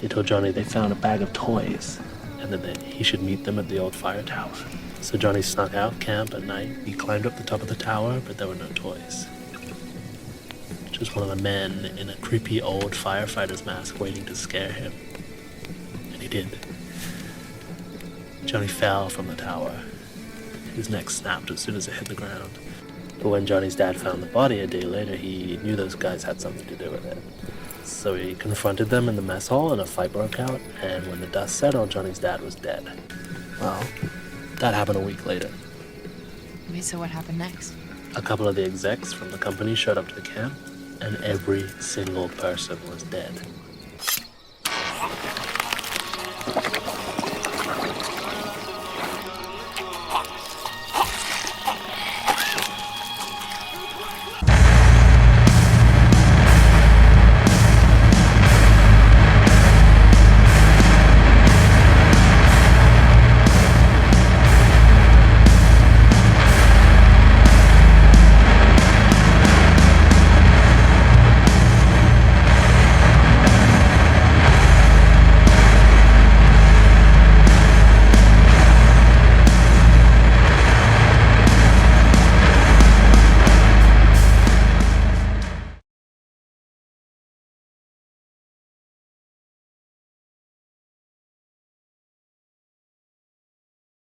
They told Johnny they found a bag of toys and that he should meet them at the old fire tower. So Johnny snuck out camp at night. He climbed up the top of the tower, but there were no toys. Just one of the men in a creepy old firefighter's mask waiting to scare him. And he did. Johnny fell from the tower. His neck snapped as soon as it hit the ground. But when Johnny's dad found the body a day later, he knew those guys had something to do with it. So he confronted them in the mess hall and a fight broke out, and when the dust settled, Johnny's dad was dead. Well, that happened a week later. Wait, so what happened next? A couple of the execs from the company showed up to the camp, and every single person was dead.